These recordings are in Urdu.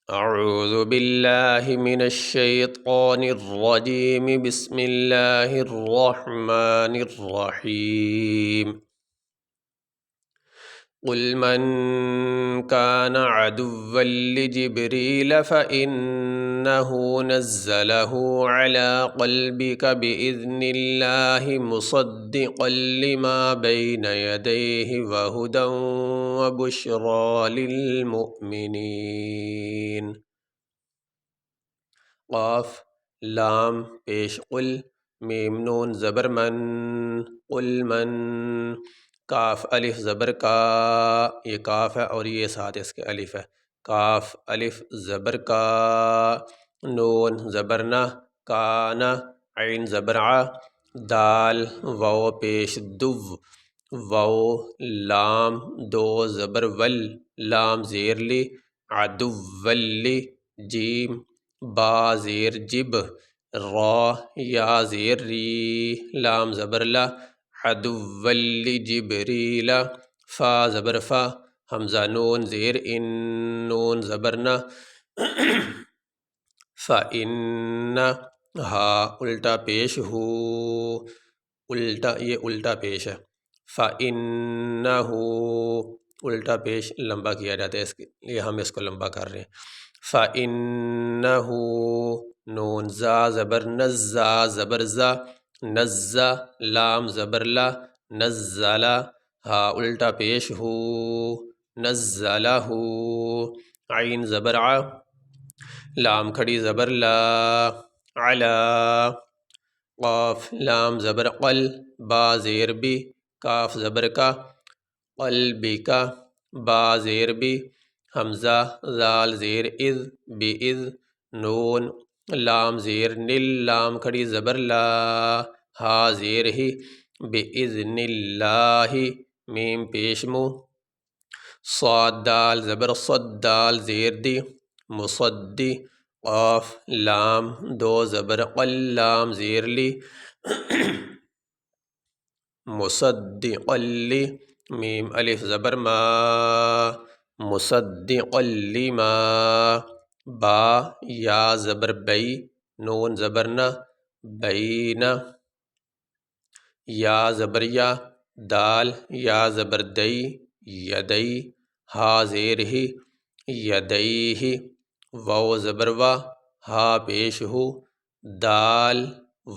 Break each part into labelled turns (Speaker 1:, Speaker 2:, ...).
Speaker 1: اعوذ باللہ من الشیطان الرجیم بسم اللہ الرحمن الرحیم قل من كان عدوا لجبريل فإنه نزله على قلبك بإذن الله مصدقا لما بين يديه وهدى وبشرى للمؤمنين قاف لام پیش قل میم نون زبر من قل من کاف الف زبر کا، یہ کاف ہے اور یہ ساتھ اس کے الف ہے، کاف الف زبر کا، نون زبر نہ، کانا عین زبر ع، دال واو پیش دو، واو لام دو زبر ول، لام زیر لی، عدو ولی، جیم با زیر جب، را یا زیر ری، لام زبر لا، عدو لجبریل، فا زبر فا، حمزہ نون زیر ان، نون زبر نہ، فَإِنَّ ہا الٹا پیش ہو، الٹا یہ الٹا پیش ہے، فَإِنَّهُ الٹا پیش لمبا کیا جاتا ہے، اس کے لیے ہم اس کو لمبا کر رہے ہیں، فَإِنَّهُ نون زا زبر نزا زبر زا، نزا لام زبر لا، نزلا ہا الٹا پیش ہو، نزلہ عین زبر ع، لام کھڑی زبر لا، علا، قاف لام زبر قل، با زیر بی، کاف زبر کا، قلبی کا، با زیر بی، حمزہ زال زیر اذ بی اذ، نون لام زیر نل، لام کھڑی زبر لا، ہا زیر ہی، بِإِذْنِ اللہ، میم پیش مو، صاد دال زبر صد، دال زیر دی، مصدی، قاف لام دو زبر قل، لام زیر لی، مصدقا لی، میم الف زبر ما، مصدقا لما، با یا زبر بی، نون زبر نہ، بینا، یا زبر یا، دال یا زبر دئی، یدئی، ہا زیر ہی، یدئی، واو زبر وا، ہا پیش ہو، دال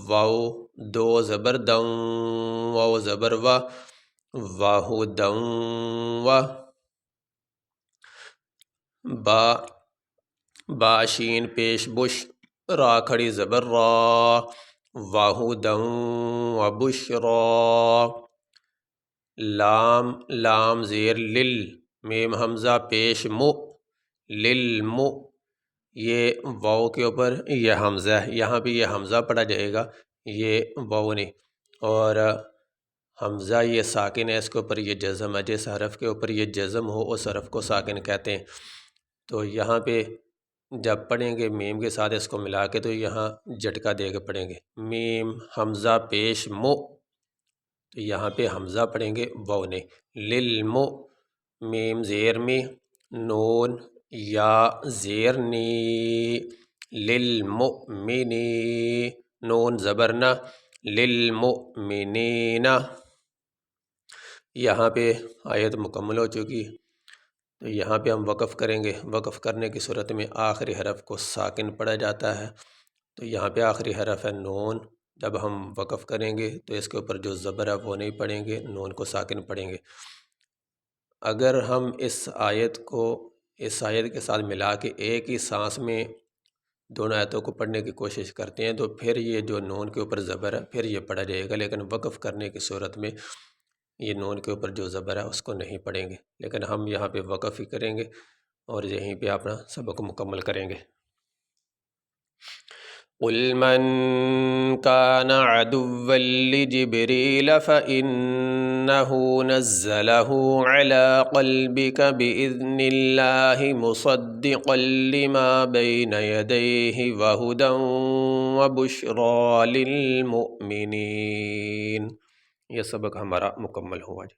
Speaker 1: واو دو زبر دوں، واو زبر وا، واہو دوں وا، با باشین پیش بش، را کھڑی زبر را، وہدی وبشریٰ، لام لام زیر لل، میم حمزہ پیش مو، للمو، یہ واو کے اوپر یہ حمزہ ہے، یہاں بھی یہ حمزہ پڑھا جائے گا، یہ واو نہیں، اور حمزہ یہ ساکن ہے، اس کے اوپر یہ جزم ہے، جس حرف کے اوپر یہ جزم ہو اس حرف کو ساکن کہتے ہیں، تو یہاں پہ جب پڑھیں گے میم کے ساتھ اس کو ملا کے تو یہاں جھٹکا دے کے پڑھیں گے، میم حمزہ پیش مو، تو یہاں پہ حمزہ پڑھیں گے واو نہیں، للمو، میم زیر می، نون یا زیر نی، للمؤمنی، نون زبر نہ، للمؤمنین، یہاں پہ آیت مکمل ہو چکی، تو یہاں پہ ہم وقف کریں گے، وقف کرنے کی صورت میں آخری حرف کو ساکن پڑھا جاتا ہے، تو یہاں پہ آخری حرف ہے نون، جب ہم وقف کریں گے تو اس کے اوپر جو زبر ہے وہ نہیں پڑھیں گے، نون کو ساکن پڑھیں گے۔ اگر ہم اس آیت کے ساتھ ملا کے ایک ہی سانس میں دونوں آیتوں کو پڑھنے کی کوشش کرتے ہیں تو پھر یہ جو نون کے اوپر زبر ہے پھر یہ پڑھا جائے گا، لیکن وقف کرنے کی صورت میں یہ نون کے اوپر جو زبر ہے اس کو نہیں پڑھیں گے، لیکن ہم یہاں پہ وقف ہی کریں گے اور یہیں پہ اپنا سبق مکمل کریں گے۔ قل من كان عدوا لجبريل فإنه نزله على قلبك بإذن الله مصدقا لما بين يديه وهدى وبشرى للمؤمنين۔ یہ سبق ہمارا مکمل ہوا جی۔